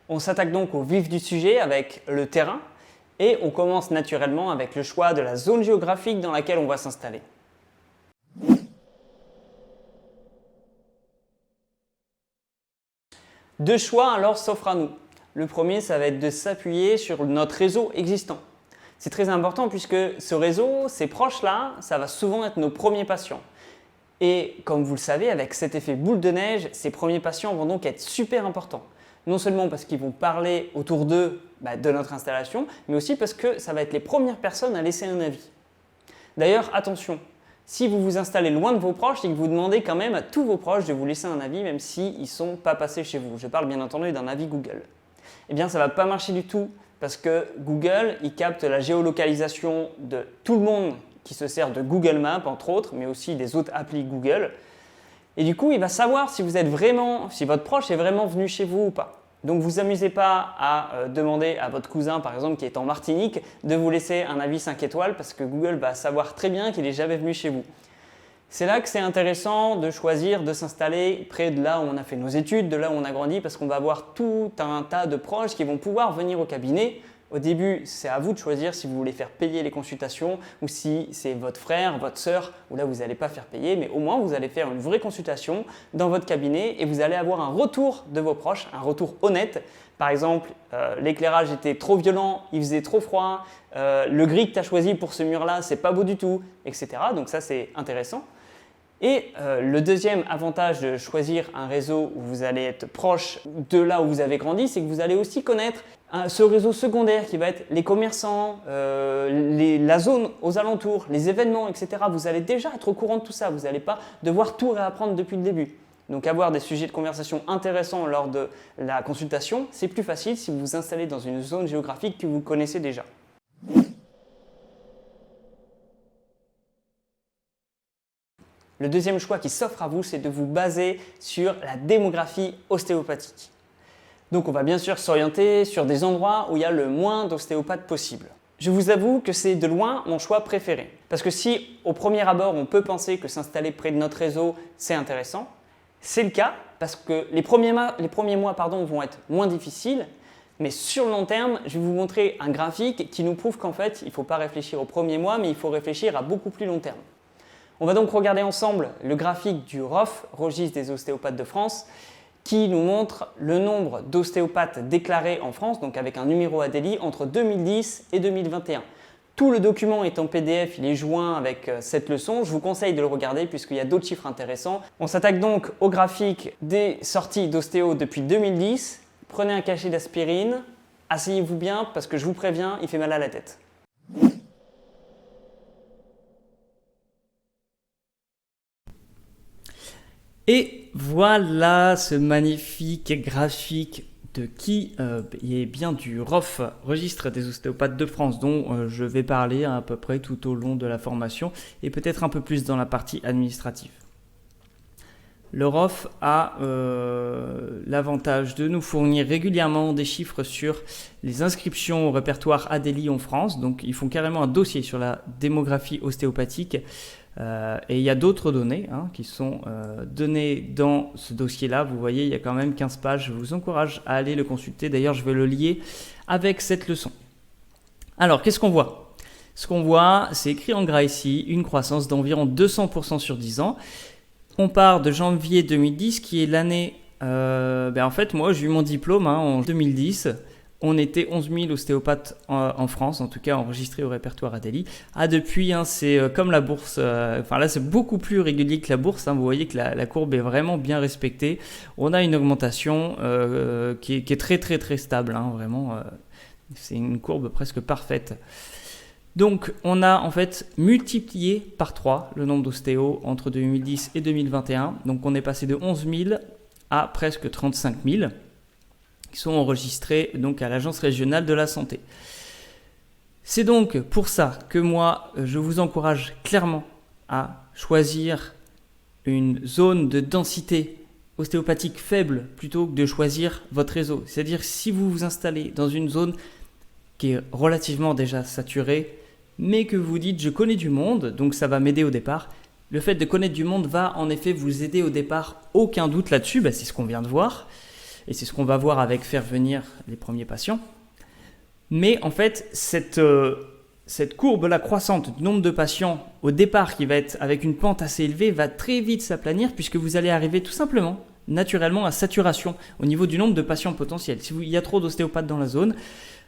On s'attaque donc au vif du sujet avec le terrain et on commence naturellement avec le choix de la zone géographique dans laquelle on va s'installer. Deux choix alors s'offrent à nous. Le premier, ça va être de s'appuyer sur notre réseau existant. C'est très important puisque ce réseau, ces proches-là, ça va souvent être nos premiers patients. Et comme vous le savez, avec cet effet boule de neige, ces premiers patients vont donc être super importants. Non seulement parce qu'ils vont parler autour d'eux de notre installation, mais aussi parce que ça va être les premières personnes à laisser un avis. D'ailleurs, attention, si vous vous installez loin de vos proches, c'est que vous demandez quand même à tous vos proches de vous laisser un avis, même s'ils ne sont pas passés chez vous. Je parle bien entendu d'un avis Google. Eh bien, ça ne va pas marcher du tout parce que Google, il capte la géolocalisation de tout le monde qui se sert de Google Maps, entre autres, mais aussi des autres applis Google. Et du coup, il va savoir si votre proche est vraiment venu chez vous ou pas. Donc, vous amusez pas à demander à votre cousin, par exemple, qui est en Martinique, de vous laisser un avis 5 étoiles parce que Google va savoir très bien qu'il n'est jamais venu chez vous. C'est là que c'est intéressant de choisir de s'installer près de là où on a fait nos études, de là où on a grandi, parce qu'on va avoir tout un tas de proches qui vont pouvoir venir au cabinet. Au début, c'est à vous de choisir si vous voulez faire payer les consultations ou si c'est votre frère, votre sœur, ou là vous n'allez pas faire payer, mais au moins vous allez faire une vraie consultation dans votre cabinet et vous allez avoir un retour de vos proches, un retour honnête. Par exemple, l'éclairage était trop violent, il faisait trop froid, le gris que tu as choisi pour ce mur-là, c'est pas beau du tout, etc. Donc ça, c'est intéressant. Et le deuxième avantage de choisir un réseau où vous allez être proche de là où vous avez grandi, c'est que vous allez aussi connaître ce réseau secondaire qui va être les commerçants, la zone aux alentours, les événements, etc. Vous allez déjà être au courant de tout ça, vous n'allez pas devoir tout réapprendre depuis le début. Donc avoir des sujets de conversation intéressants lors de la consultation, c'est plus facile si vous vous installez dans une zone géographique que vous connaissez déjà. Le deuxième choix qui s'offre à vous, c'est de vous baser sur la démographie ostéopathique. Donc on va bien sûr s'orienter sur des endroits où il y a le moins d'ostéopathes possible. Je vous avoue que c'est de loin mon choix préféré. Parce que si au premier abord on peut penser que s'installer près de notre réseau c'est intéressant, c'est le cas parce que les premiers mois vont être moins difficiles. Mais sur le long terme, je vais vous montrer un graphique qui nous prouve qu'en fait il ne faut pas réfléchir aux premiers mois mais il faut réfléchir à beaucoup plus long terme. On va donc regarder ensemble le graphique du ROF, Registre des ostéopathes de France, qui nous montre le nombre d'ostéopathes déclarés en France, donc avec un numéro ADELI, entre 2010 et 2021. Tout le document est en PDF, il est joint avec cette leçon. Je vous conseille de le regarder puisqu'il y a d'autres chiffres intéressants. On s'attaque donc au graphique des sorties d'ostéo depuis 2010. Prenez un cachet d'aspirine, asseyez-vous bien parce que je vous préviens, il fait mal à la tête. Et voilà ce magnifique graphique qui est bien du ROF, Registre des ostéopathes de France, dont je vais parler à peu près tout au long de la formation et peut-être un peu plus dans la partie administrative. Le ROF a l'avantage de nous fournir régulièrement des chiffres sur les inscriptions au répertoire ADELI en France. Donc ils font carrément un dossier sur la démographie ostéopathique. Et il y a d'autres données qui sont données dans ce dossier-là. Vous voyez, il y a quand même 15 pages. Je vous encourage à aller le consulter. D'ailleurs, je vais le lier avec cette leçon. Alors, qu'est-ce qu'on voit? Ce qu'on voit, c'est écrit en gras ici, une croissance d'environ 200% sur 10 ans. On part de janvier 2010, qui est l'année... en fait, moi, j'ai eu mon diplôme en 2010. On était 11 000 ostéopathes en France, en tout cas enregistrés au répertoire ADELI. Depuis, c'est comme la bourse. Là, c'est beaucoup plus régulier que la bourse. Vous voyez que la courbe est vraiment bien respectée. On a une augmentation qui est très, très, très stable. Vraiment, c'est une courbe presque parfaite. Donc, on a en fait multiplié par 3 le nombre d'ostéos entre 2010 et 2021. Donc, on est passé de 11 000 à presque 35 000. Qui sont enregistrés donc à l'Agence régionale de la santé. C'est donc pour ça que moi, je vous encourage clairement à choisir une zone de densité ostéopathique faible plutôt que de choisir votre réseau. C'est-à-dire si vous vous installez dans une zone qui est relativement déjà saturée, mais que vous dites « je connais du monde », donc ça va m'aider au départ. Le fait de connaître du monde va en effet vous aider au départ, aucun doute là-dessus, c'est ce qu'on vient de voir. Et c'est ce qu'on va voir avec faire venir les premiers patients. Mais en fait, cette courbe-là croissante du nombre de patients au départ qui va être avec une pente assez élevée va très vite s'aplanir puisque vous allez arriver tout simplement, naturellement, à saturation au niveau du nombre de patients potentiels. Si il y a trop d'ostéopathes dans la zone,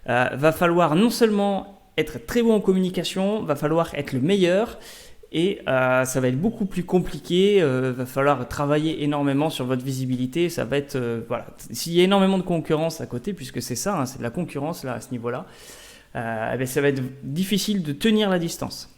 va falloir non seulement être très bon en communication, va falloir être le meilleur et ça va être beaucoup plus compliqué, va falloir travailler énormément sur votre visibilité, ça va être, voilà. S'il y a énormément de concurrence à côté, puisque c'est ça, hein, c'est de la concurrence là, à ce niveau-là, ça va être difficile de tenir la distance.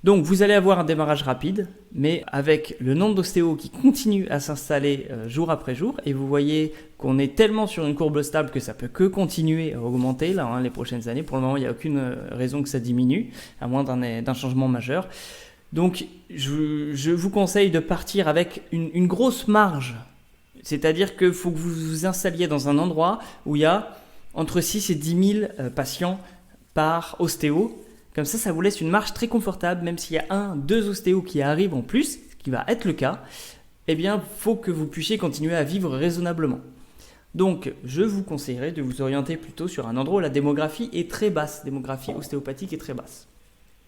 Donc vous allez avoir un démarrage rapide, mais avec le nombre d'ostéos qui continue à s'installer jour après jour, et vous voyez qu'on est tellement sur une courbe stable que ça peut que continuer à augmenter là, les prochaines années. Pour le moment, il n'y a aucune raison que ça diminue, à moins d'un changement majeur. Donc je vous conseille de partir avec une grosse marge, c'est-à-dire qu'il faut que vous vous installiez dans un endroit où il y a entre 6 et 10 000 patients par ostéo. Comme ça vous laisse une marge très confortable, même s'il y a 2 ostéos qui arrivent en plus, ce qui va être le cas, eh bien, il faut que vous puissiez continuer à vivre raisonnablement. Donc, je vous conseillerais de vous orienter plutôt sur un endroit où la démographie est très basse, démographie ostéopathique est très basse.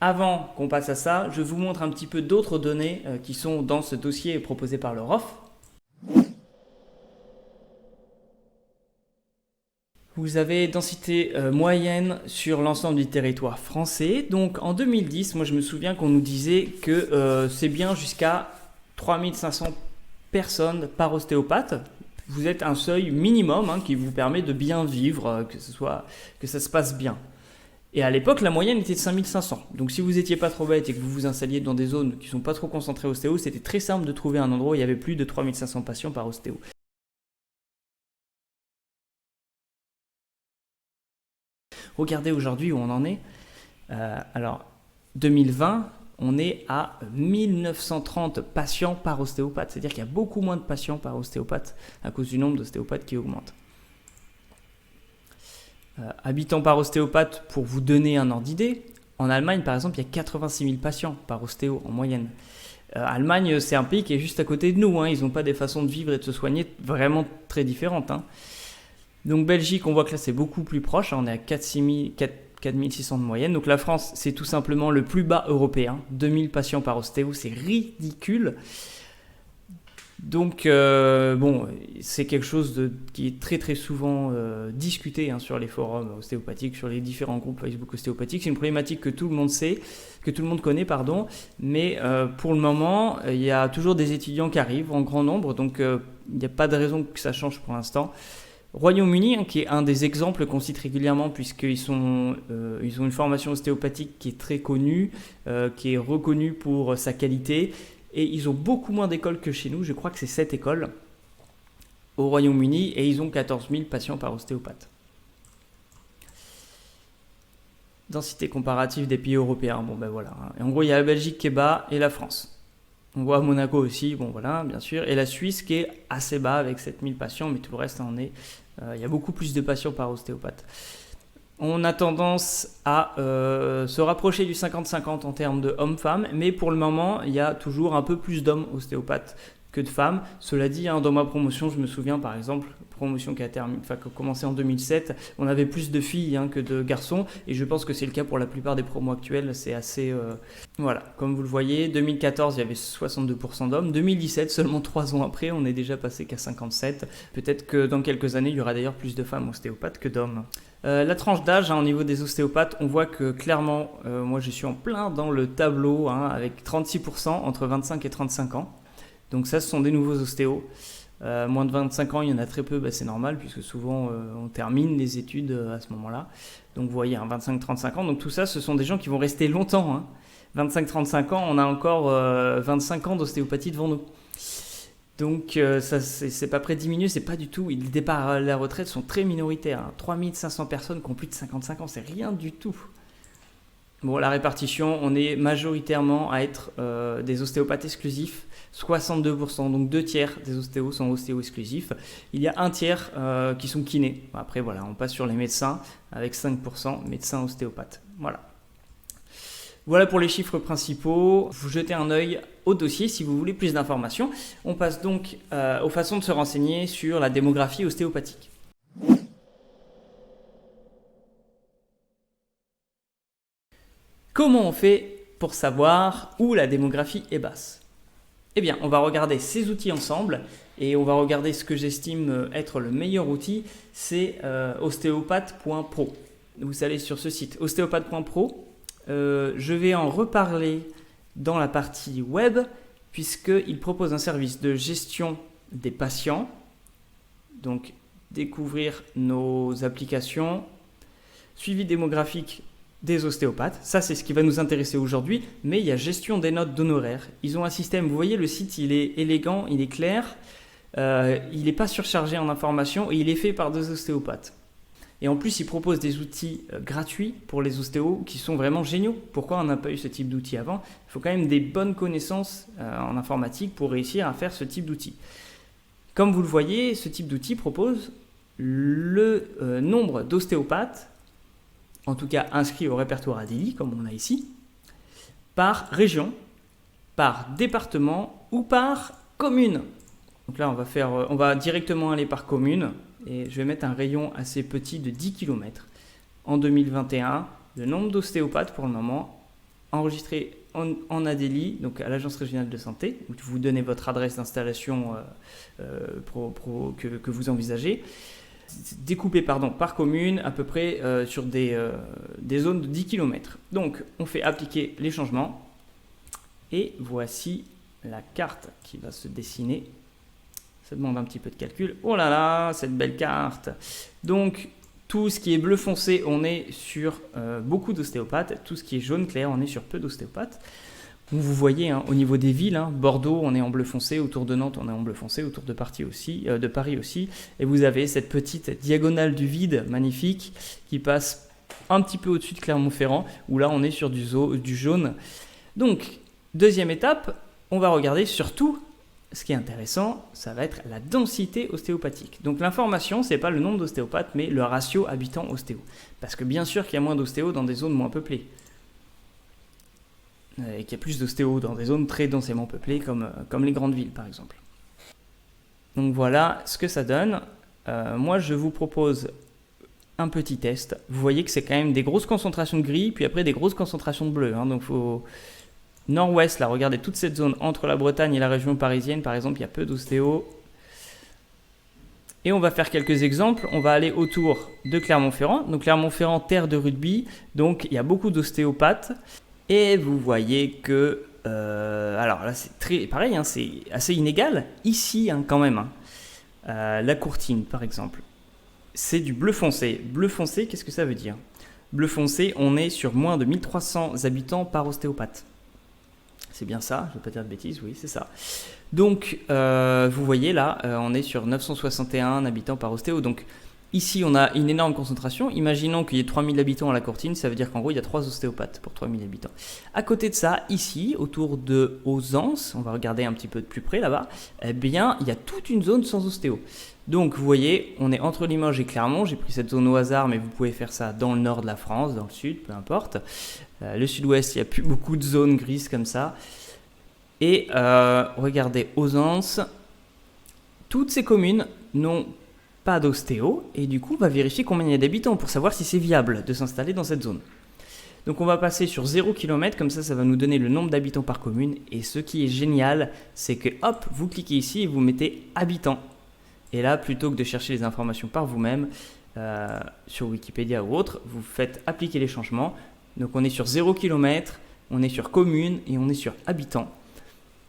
Avant qu'on passe à ça, je vous montre un petit peu d'autres données qui sont dans ce dossier proposé par le ROF. Vous avez densité moyenne sur l'ensemble du territoire français. Donc en 2010, moi je me souviens qu'on nous disait que c'est bien jusqu'à 3500 personnes par ostéopathe. Vous êtes un seuil minimum qui vous permet de bien vivre, que ça se passe bien. Et à l'époque, la moyenne était de 5500. Donc si vous n'étiez pas trop bête et que vous vous installiez dans des zones qui ne sont pas trop concentrées ostéo, c'était très simple de trouver un endroit où il y avait plus de 3500 patients par ostéo. Regardez aujourd'hui où on en est. Alors, 2020, on est à 1930 patients par ostéopathe. C'est-à-dire qu'il y a beaucoup moins de patients par ostéopathe à cause du nombre d'ostéopathes qui augmente. Habitants par ostéopathe, pour vous donner un ordre d'idée, en Allemagne, par exemple, il y a 86 000 patients par ostéo en moyenne. Allemagne, c'est un pays qui est juste à côté de nous. Ils n'ont pas des façons de vivre et de se soigner vraiment très différentes. Donc Belgique, on voit que là c'est beaucoup plus proche, on est à 4 600 de moyenne. Donc la France, c'est tout simplement le plus bas européen, 2000 patients par ostéo, c'est ridicule. Donc bon, c'est quelque chose qui est très très souvent discuté sur les forums ostéopathiques, sur les différents groupes Facebook ostéopathiques. C'est une problématique que tout le monde sait, que tout le monde connaît, mais pour le moment, il y a toujours des étudiants qui arrivent en grand nombre, donc il n'y a pas de raison que ça change pour l'instant. Royaume-Uni, qui est un des exemples qu'on cite régulièrement puisqu'ils ont une formation ostéopathique qui est très connue, qui est reconnue pour sa qualité et ils ont beaucoup moins d'écoles que chez nous, je crois que c'est 7 écoles au Royaume-Uni et ils ont 14 000 patients par ostéopathe. Densité comparative des pays européens, bon ben voilà. Et en gros il y a la Belgique qui est bas et la France. On voit Monaco aussi, bon voilà, bien sûr, et la Suisse qui est assez bas avec 7000 patients, mais tout le reste en est. Il y a beaucoup plus de patients par ostéopathe. On a tendance à se rapprocher du 50-50 en termes de hommes-femmes, mais pour le moment, il y a toujours un peu plus d'hommes ostéopathes que de femmes. Cela dit, dans ma promotion, je me souviens par exemple, promotion qui a commencé en 2007, on avait plus de filles que de garçons, et je pense que c'est le cas pour la plupart des promos actuels. C'est assez... Voilà, comme vous le voyez, 2014, il y avait 62% d'hommes. 2017, seulement 3 ans après, on est déjà passé qu'à 57%. Peut-être que dans quelques années, il y aura d'ailleurs plus de femmes ostéopathes que d'hommes. La tranche d'âge, au niveau des ostéopathes, on voit que clairement, moi je suis en plein dans le tableau, avec 36% entre 25 et 35 ans. Donc ça, ce sont des nouveaux ostéos. Moins de 25 ans, il y en a très peu, c'est normal, puisque souvent on termine les études à ce moment-là. Donc vous voyez, 25-35 ans, donc tout ça, ce sont des gens qui vont rester longtemps. 25-35 ans, on a encore 25 ans d'ostéopathie devant nous. Donc ça, c'est pas près de diminuer, c'est pas du tout. Les départs à la retraite sont très minoritaires. 3500 personnes qui ont plus de 55 ans, c'est rien du tout. Bon, la répartition, on est majoritairement à être des ostéopathes exclusifs, 62%, donc 2 tiers des ostéos sont ostéos exclusifs. Il y a 1 tiers qui sont kinés. Après, voilà, on passe sur les médecins avec 5% médecins ostéopathes. Voilà. Voilà pour les chiffres principaux. Vous jetez un œil au dossier si vous voulez plus d'informations. On passe donc aux façons de se renseigner sur la démographie ostéopathique. Comment on fait pour savoir où la démographie est basse? Eh bien, on va regarder ces outils ensemble et on va regarder ce que j'estime être le meilleur outil, c'est ostéopathe.pro. Vous allez sur ce site ostéopathe.pro. Je vais en reparler dans la partie web puisqu'il propose un service de gestion des patients. Donc, découvrir nos applications, suivi démographique des ostéopathes. Ça, c'est ce qui va nous intéresser aujourd'hui. Mais il y a gestion des notes d'honoraires. Ils ont un système, vous voyez, le site, il est élégant, il est clair. Il n'est pas surchargé en informations et il est fait par des ostéopathes. Et en plus, ils proposent des outils gratuits pour les ostéos qui sont vraiment géniaux. Pourquoi on n'a pas eu ce type d'outils avant? Il faut quand même des bonnes connaissances en informatique pour réussir à faire ce type d'outils. Comme vous le voyez, ce type d'outil propose le nombre d'ostéopathes, en tout cas inscrits au répertoire ADELI, comme on a ici, par région, par département ou par commune. Donc là, on va directement aller par commune et je vais mettre un rayon assez petit de 10 km. En 2021, le nombre d'ostéopathes pour le moment enregistré en ADELI, donc à l'Agence régionale de santé, où vous donnez votre adresse d'installation que vous envisagez, découpé par commune à peu près sur des zones de 10 km. Donc on fait appliquer les changements et voici la carte qui va se dessiner. Ça demande un petit peu de calcul. Oh là là, cette belle carte. Donc tout ce qui est bleu foncé, on est sur beaucoup d'ostéopathes. Tout ce qui est jaune clair, on est sur peu d'ostéopathes. Vous voyez, hein, au niveau des villes, hein, Bordeaux, on est en bleu foncé, autour de Nantes, on est en bleu foncé, autour de Paris aussi. Et vous avez cette petite diagonale du vide magnifique qui passe un petit peu au-dessus de Clermont-Ferrand, où là, on est sur du jaune. Donc, deuxième étape, on va regarder surtout, ce qui est intéressant, ça va être la densité ostéopathique. Donc, l'information, ce n'est pas le nombre d'ostéopathes, mais le ratio habitant-ostéo. Parce que bien sûr qu'il y a moins d'ostéos dans des zones moins peuplées. Et qu'il y a plus d'ostéos dans des zones très densément peuplées comme les grandes villes par exemple. Donc voilà ce que ça donne. Moi je vous propose un petit test. Vous voyez que c'est quand même des grosses concentrations de gris, puis après des grosses concentrations de bleu. Hein. Donc faut nord-ouest, là, regardez toute cette zone entre la Bretagne et la région parisienne par exemple, il y a peu d'ostéos. Et on va faire quelques exemples. On va aller autour de Clermont-Ferrand. Donc Clermont-Ferrand, terre de rugby, donc il y a beaucoup d'ostéopathes. Et vous voyez que, alors là c'est très pareil, hein, c'est assez inégal. Ici hein, quand même, hein, la Courtine par exemple, c'est du bleu foncé. Bleu foncé, qu'est-ce que ça veut dire? Bleu foncé, on est sur moins de 1300 habitants par ostéopathe. C'est bien ça, je ne vais pas dire de bêtises, oui c'est ça. Donc vous voyez là, on est sur 961 habitants par ostéo. Donc ici, on a une énorme concentration. Imaginons qu'il y ait 3000 habitants à la Courtine, ça veut dire qu'en gros, il y a 3 ostéopathes pour 3000 habitants. À côté de ça, ici, autour de Ausence, on va regarder un petit peu de plus près là-bas, eh bien, il y a toute une zone sans ostéo. Donc, vous voyez, on est entre Limoges et Clermont. J'ai pris cette zone au hasard, mais vous pouvez faire ça dans le nord de la France, dans le sud, peu importe. Le sud-ouest, il n'y a plus beaucoup de zones grises comme ça. Et regardez, Ausence, toutes ces communes n'ont pas d'ostéo, et du coup on va vérifier combien il y a d'habitants pour savoir si c'est viable de s'installer dans cette zone. Donc on va passer sur 0 km, comme ça va nous donner le nombre d'habitants par commune, et ce qui est génial, c'est que hop, vous cliquez ici et vous mettez habitants. Et là, plutôt que de chercher les informations par vous-même, sur Wikipédia ou autre, vous faites appliquer les changements. Donc on est sur 0 km, on est sur commune et on est sur habitants.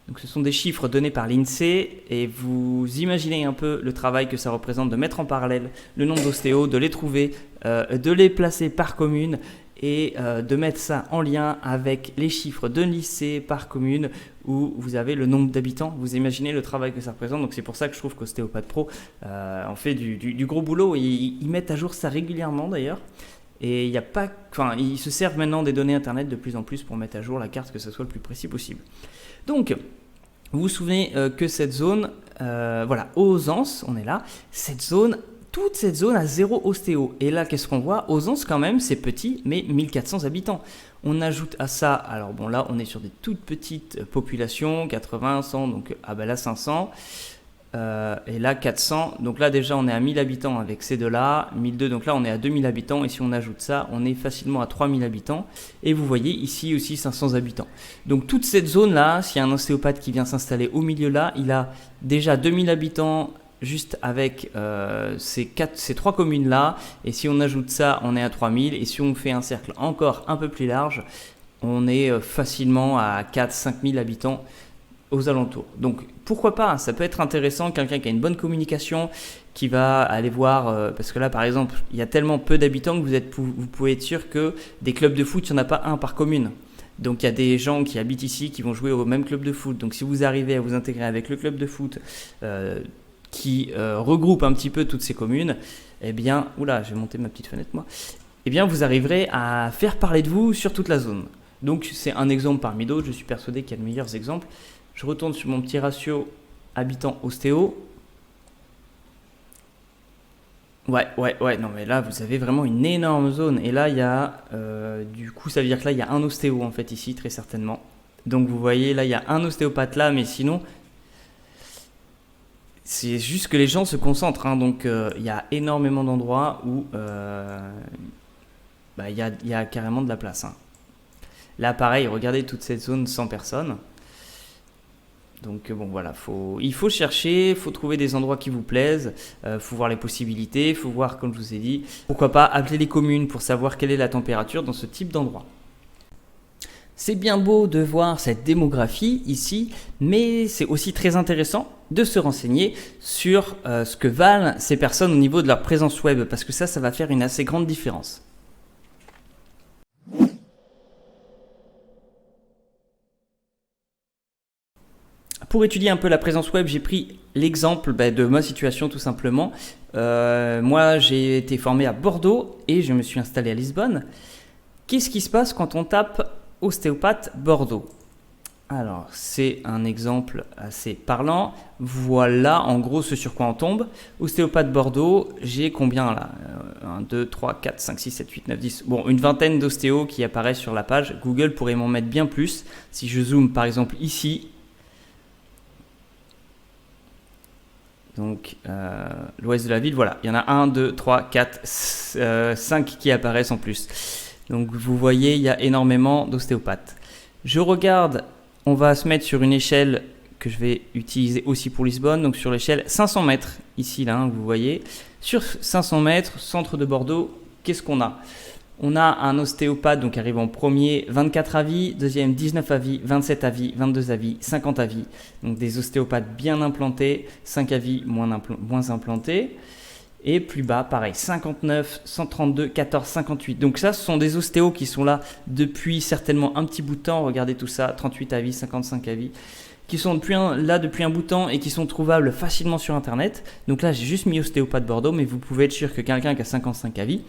Donc ce sont des chiffres donnés par l'INSEE et vous imaginez un peu le travail que ça représente de mettre en parallèle le nombre d'ostéos, de les trouver, de les placer par commune et de mettre ça en lien avec les chiffres de lycée par commune où vous avez le nombre d'habitants. Vous imaginez le travail que ça représente. Donc c'est pour ça que je trouve qu'Ostéopathe Pro en fait du gros boulot et ils mettent à jour ça régulièrement d'ailleurs. Et il y a pas, enfin, ils se servent maintenant des données internet de plus en plus pour mettre à jour la carte, que ce soit le plus précis possible. Donc, vous vous souvenez que cette zone, voilà, Ausence, on est là, cette zone, toute cette zone a 0 ostéo. Et là, qu'est-ce qu'on voit? Ozance, quand même, c'est petit, mais 1400 habitants. On ajoute à ça, alors bon, là, on est sur des toutes petites populations, 80, 100, donc là, 500. Et là 400, donc là déjà on est à 1000 habitants avec ces deux-là, 1002, donc là on est à 2000 habitants, et si on ajoute ça, on est facilement à 3000 habitants, et vous voyez ici aussi 500 habitants. Donc toute cette zone-là, s'il y a un ostéopathe qui vient s'installer au milieu là, il a déjà 2000 habitants juste avec ces 3 communes-là, et si on ajoute ça, on est à 3000, et si on fait un cercle encore un peu plus large, on est facilement à 4-5 000 habitants aux alentours. Donc pourquoi pas, ça peut être intéressant, quelqu'un qui a une bonne communication, qui va aller voir, parce que là par exemple, il y a tellement peu d'habitants que vous pouvez être sûr que des clubs de foot, il n'y en a pas un par commune. Donc il y a des gens qui habitent ici qui vont jouer au même club de foot. Donc si vous arrivez à vous intégrer avec le club de foot qui regroupe un petit peu toutes ces communes, eh bien, oula, j'ai monté ma petite fenêtre moi, eh bien vous arriverez à faire parler de vous sur toute la zone. Donc c'est un exemple parmi d'autres, je suis persuadé qu'il y a de meilleurs exemples. Je retourne sur mon petit ratio habitant-ostéo. Ouais, non mais là vous avez vraiment une énorme zone. Et là il y a, du coup ça veut dire que là il y a un ostéo en fait ici, très certainement. Donc vous voyez là il y a un ostéopathe là, mais sinon c'est juste que les gens se concentrent. Donc il y a énormément d'endroits où il y a carrément de la place. Là pareil, regardez toute cette zone sans personne. Donc bon voilà, il faut chercher, il faut trouver des endroits qui vous plaisent, faut voir les possibilités, il faut voir, comme je vous ai dit, pourquoi pas appeler les communes pour savoir quelle est la température dans ce type d'endroit. C'est bien beau de voir cette démographie ici, mais c'est aussi très intéressant de se renseigner sur ce que valent ces personnes au niveau de leur présence web, parce que ça va faire une assez grande différence. Pour étudier un peu la présence web, j'ai pris l'exemple de ma situation tout simplement. Moi, j'ai été formé à Bordeaux et je me suis installé à Lisbonne. Qu'est-ce qui se passe quand on tape ostéopathe Bordeaux? Alors, c'est un exemple assez parlant. Voilà en gros ce sur quoi on tombe. Ostéopathe Bordeaux, j'ai combien là? 1, 2, 3, 4, 5, 6, 7, 8, 9, 10. Bon, une vingtaine d'ostéos qui apparaissent sur la page. Google pourrait m'en mettre bien plus. Si je zoome par exemple ici, donc l'ouest de la ville, voilà, il y en a 1, 2, 3, 4, 5 qui apparaissent en plus. Donc vous voyez, il y a énormément d'ostéopathes. Je regarde, on va se mettre sur une échelle que je vais utiliser aussi pour Lisbonne, donc sur l'échelle 500 mètres, ici là, vous voyez. Sur 500 mètres, centre de Bordeaux, qu'est-ce qu'on a? On a un ostéopathe donc arrive en premier, 24 avis, deuxième 19 avis, 27 avis, 22 avis, 50 avis. Donc des ostéopathes bien implantés, 5 avis moins implantés. Et plus bas, pareil, 59, 132, 14, 58. Donc ça, ce sont des ostéos qui sont là depuis certainement un petit bout de temps. Regardez tout ça, 38 avis, 55 avis, qui sont là depuis un bout de temps et qui sont trouvables facilement sur Internet. Donc là, j'ai juste mis ostéopathe Bordeaux, mais vous pouvez être sûr que quelqu'un qui a 55 avis,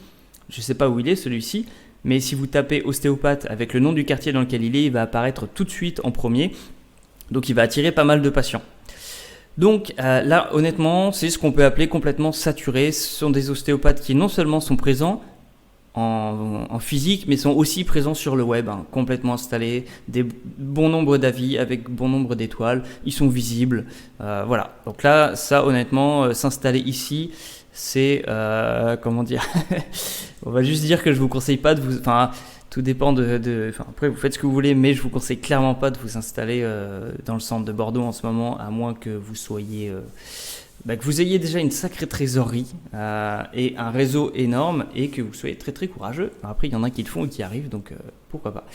je ne sais pas où il est celui-ci, mais si vous tapez ostéopathe avec le nom du quartier dans lequel il va apparaître tout de suite en premier. Donc il va attirer pas mal de patients. Donc là, honnêtement, c'est ce qu'on peut appeler complètement saturé. Ce sont des ostéopathes qui non seulement sont présents en physique, mais sont aussi présents sur le web, complètement installés, bon nombre d'avis avec bon nombre d'étoiles, ils sont visibles. Voilà, donc là, ça honnêtement, s'installer ici, c'est, comment dire, on va juste dire que je vous conseille pas de vous... Tout dépend après vous faites ce que vous voulez, mais je vous conseille clairement pas de vous installer dans le centre de Bordeaux en ce moment, à moins que vous soyez, que vous ayez déjà une sacrée trésorerie et un réseau énorme et que vous soyez très très courageux. Après, il y en a qui le font et qui arrivent, donc pourquoi pas.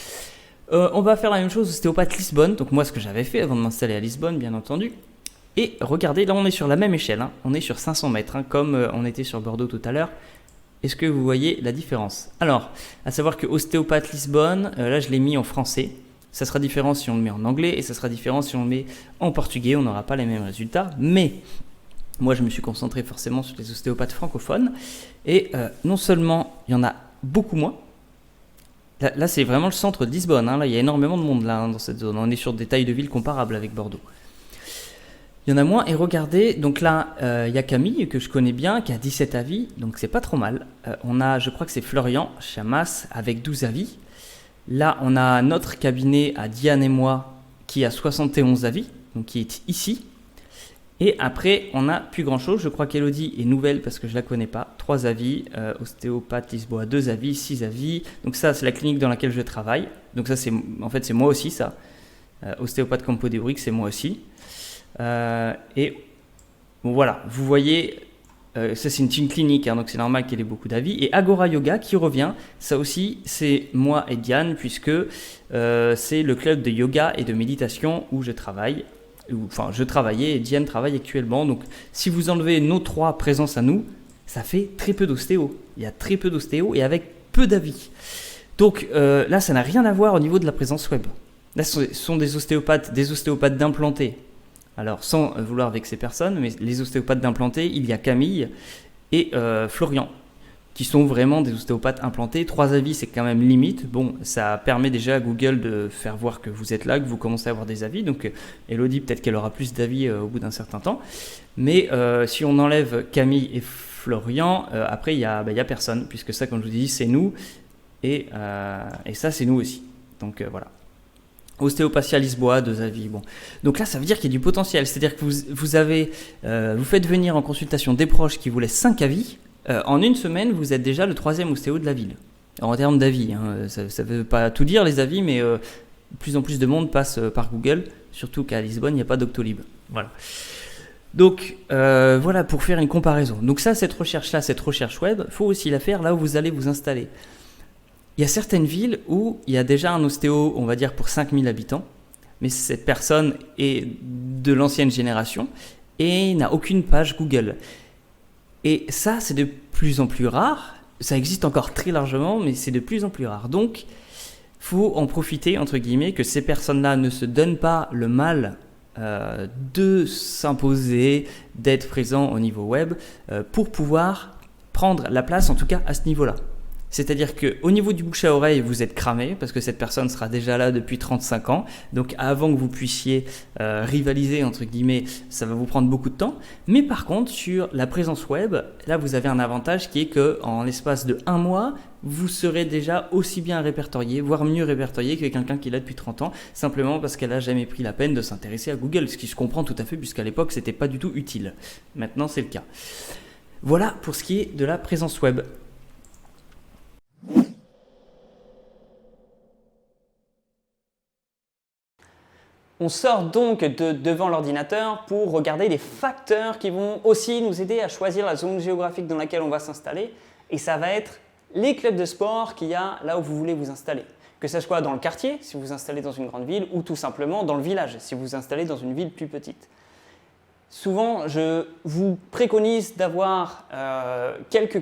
On va faire la même chose, ostéopathe Lisbonne. Donc moi, ce que j'avais fait avant de m'installer à Lisbonne, bien entendu. Et regardez, là on est sur la même échelle, on est sur 500 mètres, comme on était sur Bordeaux tout à l'heure. Est-ce que vous voyez la différence? Alors, à savoir que ostéopathe Lisbonne, là je l'ai mis en français. Ça sera différent si on le met en anglais et ça sera différent si on le met en portugais. On n'aura pas les mêmes résultats. Mais moi, je me suis concentré forcément sur les ostéopathes francophones. Et non seulement il y en a beaucoup moins. Là c'est vraiment le centre de Lisbonne. Là, il y a énormément de monde là, dans cette zone. On est sur des tailles de ville comparables avec Bordeaux. Il y en a moins. Et regardez, donc là, il y a Camille, que je connais bien, qui a 17 avis, donc c'est pas trop mal. On a, je crois que c'est Florian Chamas, avec 12 avis. Là, on a notre cabinet à Diane et moi, qui a 71 avis, donc qui est ici. Et après, on n'a plus grand-chose. Je crois qu'Elodie est nouvelle parce que je ne la connais pas. 3 avis. Ostéopathe Lisboa, 2 avis, 6 avis. Donc ça, c'est la clinique dans laquelle je travaille. Donc ça, c'est moi aussi, ça. Ostéopathe Campodébrique, c'est moi aussi. Et bon, voilà, vous voyez, ça c'est une clinique, hein, donc c'est normal qu'il y ait beaucoup d'avis. Et Agora Yoga qui revient, ça aussi, c'est moi et Diane, puisque c'est le club de yoga et de méditation où je travaille. Enfin, je travaillais et Diane travaille actuellement. Donc, si vous enlevez nos 3 présences à nous, ça fait très peu d'ostéo. Il y a très peu d'ostéo et avec peu d'avis. Donc là, ça n'a rien à voir au niveau de la présence web. Là, ce sont des ostéopathes d'implantés. Alors, sans vouloir vexer personne, mais les ostéopathes d'implantés, il y a Camille et Florian, qui sont vraiment des ostéopathes implantés. 3 avis, c'est quand même limite. Bon, ça permet déjà à Google de faire voir que vous êtes là, que vous commencez à avoir des avis. Donc, Elodie, peut-être qu'elle aura plus d'avis au bout d'un certain temps. Mais si on enlève Camille et Florian, après, il y a personne, puisque ça, comme je vous dis, c'est nous. Et ça, c'est nous aussi. Donc, voilà. Ostéopathia Lisboa, 2 avis. Bon. Donc là, ça veut dire qu'il y a du potentiel. C'est-à-dire que vous faites venir en consultation des proches qui vous laissent 5 avis. En une semaine, vous êtes déjà le 3e ostéo de la ville. Alors, en termes d'avis, hein, ça ne veut pas tout dire les avis, mais de plus en plus de monde passe par Google, surtout qu'à Lisbonne, il n'y a pas Doctolib. Voilà. Donc, voilà pour faire une comparaison. Donc ça, cette recherche-là, cette recherche web, il faut aussi la faire là où vous allez vous installer. Il y a certaines villes où il y a déjà un ostéo, on va dire, pour 5000 habitants, mais cette personne est de l'ancienne génération et n'a aucune page Google. Et ça, c'est de plus en plus rare. Ça existe encore très largement, mais c'est de plus en plus rare. Donc, il faut en profiter, entre guillemets, que ces personnes-là ne se donnent pas le mal de s'imposer, d'être présents au niveau web, pour pouvoir prendre la place, en tout cas à ce niveau-là. C'est-à-dire qu'au niveau du bouche à oreille, vous êtes cramé parce que cette personne sera déjà là depuis 35 ans. Donc avant que vous puissiez rivaliser, entre guillemets, ça va vous prendre beaucoup de temps. Mais par contre, sur la présence web, là, vous avez un avantage qui est qu'en l'espace de 1 mois, vous serez déjà aussi bien répertorié, voire mieux répertorié que quelqu'un qui l'a depuis 30 ans, simplement parce qu'elle n'a jamais pris la peine de s'intéresser à Google, ce qui se comprend tout à fait puisqu'à l'époque, ce n'était pas du tout utile. Maintenant, c'est le cas. Voilà pour ce qui est de la présence web. On sort donc devant l'ordinateur pour regarder les facteurs qui vont aussi nous aider à choisir la zone géographique dans laquelle on va s'installer. Et ça va être les clubs de sport qu'il y a là où vous voulez vous installer. Que ce soit dans le quartier, si vous vous installez dans une grande ville, ou tout simplement dans le village, si vous vous installez dans une ville plus petite. Souvent, je vous préconise d'avoir quelques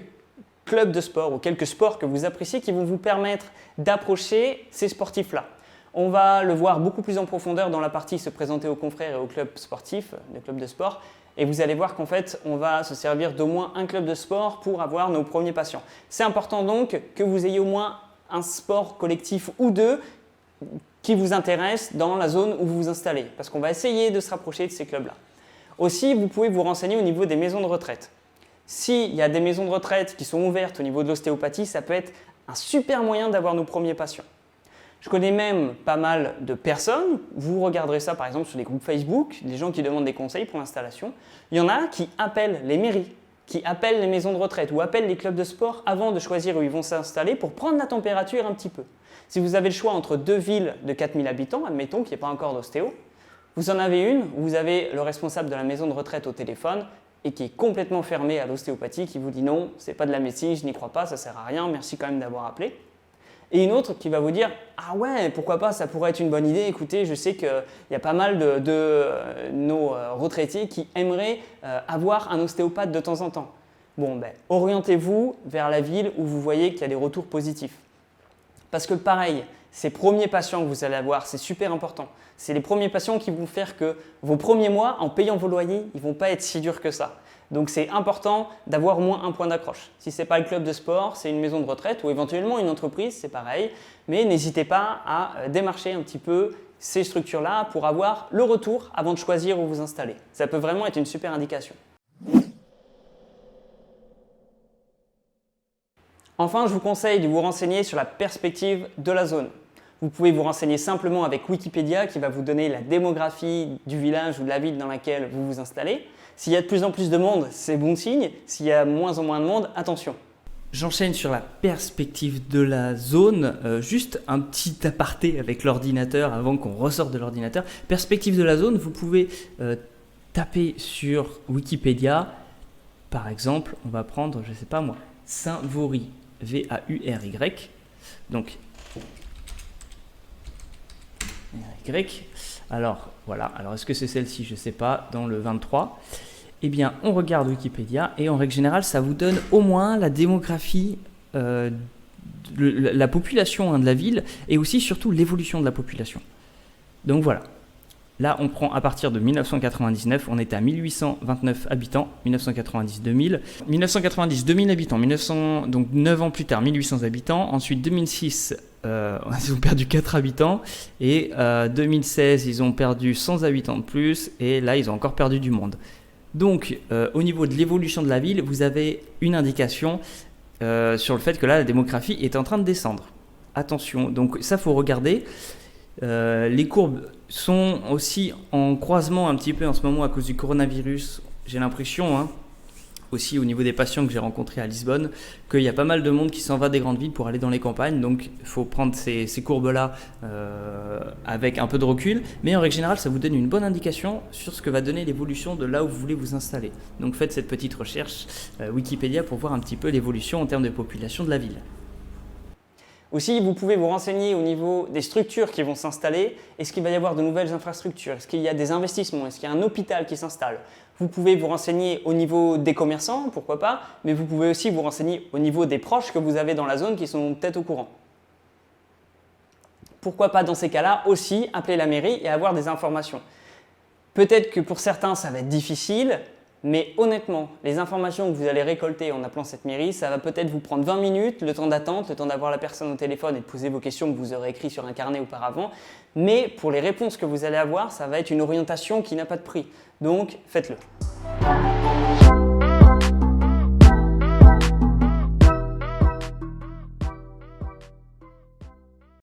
clubs de sport ou quelques sports que vous appréciez qui vont vous permettre d'approcher ces sportifs-là. On va le voir beaucoup plus en profondeur dans la partie se présenter aux confrères et aux clubs sportifs, les clubs de sport. Et vous allez voir qu'en fait, on va se servir d'au moins un club de sport pour avoir nos premiers patients. C'est important donc que vous ayez au moins un sport collectif ou 2 qui vous intéresse dans la zone où vous vous installez. Parce qu'on va essayer de se rapprocher de ces clubs-là. Aussi, vous pouvez vous renseigner au niveau des maisons de retraite. S'il y a des maisons de retraite qui sont ouvertes au niveau de l'ostéopathie, ça peut être un super moyen d'avoir nos premiers patients. Je connais même pas mal de personnes, vous regarderez ça par exemple sur les groupes Facebook, des gens qui demandent des conseils pour l'installation. Il y en a qui appellent les mairies, qui appellent les maisons de retraite ou appellent les clubs de sport avant de choisir où ils vont s'installer pour prendre la température un petit peu. Si vous avez le choix entre 2 villes de 4000 habitants, admettons qu'il n'y ait pas encore d'ostéo, vous en avez une où vous avez le responsable de la maison de retraite au téléphone et qui est complètement fermé à l'ostéopathie, qui vous dit non, c'est pas de la médecine, je n'y crois pas, ça sert à rien, merci quand même d'avoir appelé. Et une autre qui va vous dire « Ah ouais, pourquoi pas, ça pourrait être une bonne idée. Écoutez, je sais qu'il y a pas mal de nos retraités qui aimeraient avoir un ostéopathe de temps en temps. » Bon, ben, orientez-vous vers la ville où vous voyez qu'il y a des retours positifs. Parce que pareil, ces premiers patients que vous allez avoir, c'est super important. C'est les premiers patients qui vont faire que vos premiers mois, en payant vos loyers, ils ne vont pas être si durs que ça. Donc c'est important d'avoir au moins un point d'accroche. Si ce n'est pas le club de sport, c'est une maison de retraite ou éventuellement une entreprise, c'est pareil. Mais n'hésitez pas à démarcher un petit peu ces structures-là pour avoir le retour avant de choisir où vous installer. Ça peut vraiment être une super indication. Enfin, je vous conseille de vous renseigner sur la perspective de la zone. Vous pouvez vous renseigner simplement avec Wikipédia qui va vous donner la démographie du village ou de la ville dans laquelle vous vous installez. S'il y a de plus en plus de monde, c'est bon signe. S'il y a moins en moins de monde, attention. J'enchaîne sur la perspective de la zone. Juste un petit aparté avec l'ordinateur avant qu'on ressorte de l'ordinateur. Perspective de la zone, vous pouvez taper sur Wikipédia. Par exemple, on va prendre, je ne sais pas moi, Saint-Vaury, V-A-U-R-Y. Donc, Y. Alors, voilà. Alors, est-ce que c'est celle-ci? Je ne sais pas. Dans le 23. Eh bien, on regarde Wikipédia et en règle générale, ça vous donne au moins la démographie, la population de la ville et aussi surtout l'évolution de la population. Donc voilà. Là, on prend à partir de 1999, on était à 1829 habitants, 1990, 2000. 1990, 2000 habitants, donc 9 ans plus tard, 1800 habitants. Ensuite, 2006, ils ont perdu 4 habitants. Et 2016, ils ont perdu 100 habitants de plus. Et là, ils ont encore perdu du monde. Donc, au niveau de l'évolution de la ville, vous avez une indication sur le fait que là, la démographie est en train de descendre. Attention, donc ça, il faut regarder. Les courbes sont aussi en croisement un petit peu en ce moment à cause du coronavirus. J'ai l'impression, aussi au niveau des patients que j'ai rencontrés à Lisbonne, qu'il y a pas mal de monde qui s'en va des grandes villes pour aller dans les campagnes. Donc il faut prendre ces courbes-là avec un peu de recul. Mais en règle générale, ça vous donne une bonne indication sur ce que va donner l'évolution de là où vous voulez vous installer. Donc faites cette petite recherche Wikipédia pour voir un petit peu l'évolution en termes de population de la ville. Aussi, vous pouvez vous renseigner au niveau des structures qui vont s'installer. Est-ce qu'il va y avoir de nouvelles infrastructures? Est-ce qu'il y a des investissements? Est-ce qu'il y a un hôpital qui s'installe? Vous pouvez vous renseigner au niveau des commerçants, pourquoi pas, mais vous pouvez aussi vous renseigner au niveau des proches que vous avez dans la zone qui sont peut-être au courant. Pourquoi pas dans ces cas-là aussi appeler la mairie et avoir des informations. Peut-être que pour certains ça va être difficile, mais honnêtement, les informations que vous allez récolter en appelant cette mairie, ça va peut-être vous prendre 20 minutes, le temps d'attente, le temps d'avoir la personne au téléphone et de poser vos questions que vous aurez écrites sur un carnet auparavant. Mais pour les réponses que vous allez avoir, ça va être une orientation qui n'a pas de prix. Donc, faites-le.